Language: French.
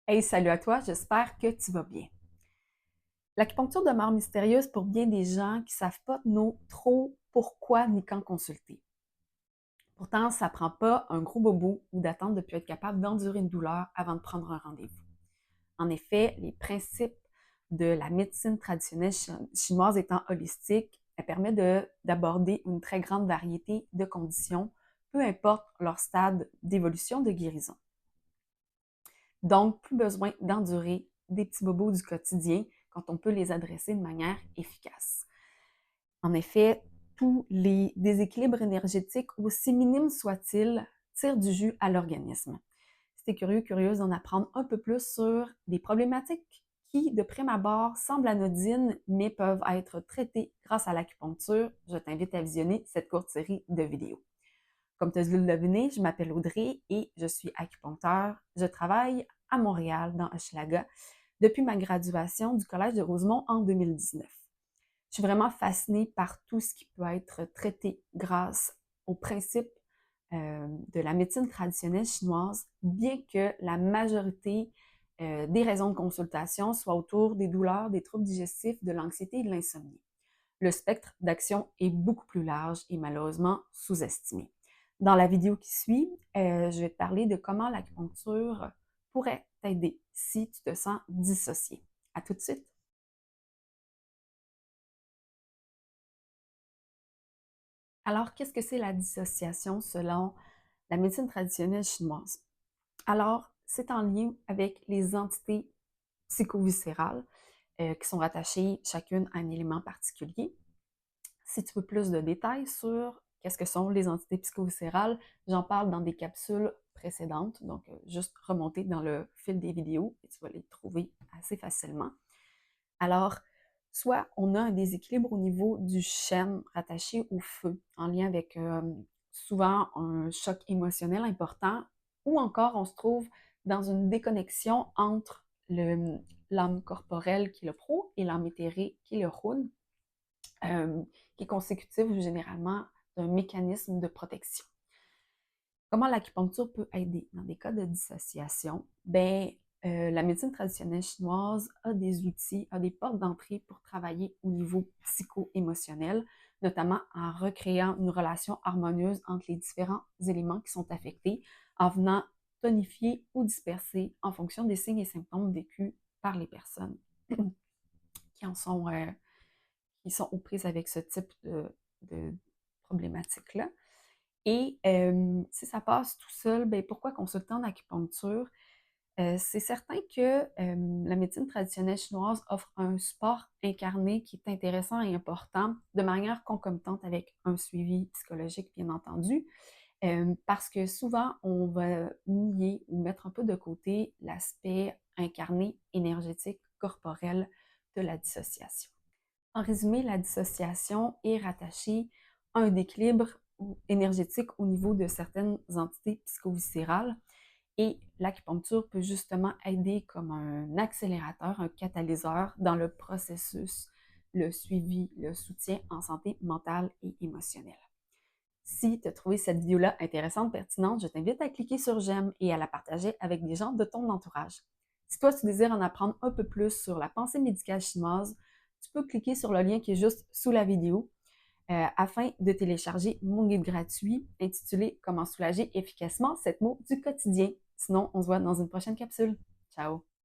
Hey, salut à toi, j'espère que tu vas bien. L'acupuncture demeure mystérieuse pour bien des gens qui savent pas trop pourquoi ni quand consulter. Pourtant, ça prend pas un gros bobo ou d'attente de plus être capable d'endurer une douleur avant de prendre un rendez-vous. En effet, les principes de la médecine traditionnelle chinoise étant holistiques, elle permet d'aborder une très grande variété de conditions, peu importe leur stade d'évolution de guérison. Donc, plus besoin d'endurer des petits bobos du quotidien quand on peut les adresser de manière efficace. En effet, tous les déséquilibres énergétiques, aussi minimes soient-ils, tirent du jus à l'organisme. Si t'es curieux, curieuse d'en apprendre un peu plus sur des problématiques qui, de prime abord, semblent anodines, mais peuvent être traitées grâce à l'acupuncture, je t'invite à visionner cette courte série de vidéos. Comme tu as dû le deviner, je m'appelle Audrey et je suis acupuncteur. Je travaille à Montréal, dans Hochelaga, depuis ma graduation du Collège de Rosemont en 2019. Je suis vraiment fascinée par tout ce qui peut être traité grâce aux principes de la médecine traditionnelle chinoise, bien que la majorité des raisons de consultation soient autour des douleurs, des troubles digestifs, de l'anxiété et de l'insomnie. Le spectre d'action est beaucoup plus large et malheureusement sous-estimé. Dans la vidéo qui suit, je vais te parler de comment l'acupuncture pourrait t'aider si tu te sens dissocié. À tout de suite! Alors, qu'est-ce que c'est la dissociation selon la médecine traditionnelle chinoise? Alors, c'est en lien avec les entités psychoviscérales qui sont rattachées chacune à un élément particulier. Si tu veux plus de détails sur qu'est-ce que sont les entités psychoviscérales, j'en parle dans des capsules précédentes, donc juste remonter dans le fil des vidéos et tu vas les trouver assez facilement. Alors, soit on a un déséquilibre au niveau du chêne rattaché au feu, en lien avec souvent un choc émotionnel important, ou encore on se trouve dans une déconnexion entre l'âme corporelle qui est le pro et l'âme éthérée qui est le Hun, qui est consécutive généralement d'un mécanisme de protection. Comment l'acupuncture peut aider dans des cas de dissociation? La médecine traditionnelle chinoise a des outils, a des portes d'entrée pour travailler au niveau psycho-émotionnel, notamment en recréant une relation harmonieuse entre les différents éléments qui sont affectés, en venant tonifier ou disperser en fonction des signes et symptômes vécus par les personnes qui en sont, qui sont aux prises avec ce type de problématique-là. Et si ça passe tout seul, ben pourquoi consulter en acupuncture? C'est certain que la médecine traditionnelle chinoise offre un support incarné qui est intéressant et important de manière concomitante avec un suivi psychologique, bien entendu, parce que souvent, on va nier ou mettre un peu de côté l'aspect incarné, énergétique, corporel de la dissociation. En résumé, la dissociation est rattachée à un déséquilibre énergétique au niveau de certaines entités psychoviscérales et l'acupuncture peut justement aider comme un accélérateur, un catalyseur dans le processus, le suivi, le soutien en santé mentale et émotionnelle. Si tu as trouvé cette vidéo-là intéressante, pertinente, je t'invite à cliquer sur j'aime et à la partager avec des gens de ton entourage. Si toi, tu désires en apprendre un peu plus sur la pensée médicale chinoise, tu peux cliquer sur le lien qui est juste sous la vidéo afin de télécharger mon guide gratuit intitulé Comment soulager efficacement cette mot du quotidien. Sinon, on se voit dans une prochaine capsule. Ciao!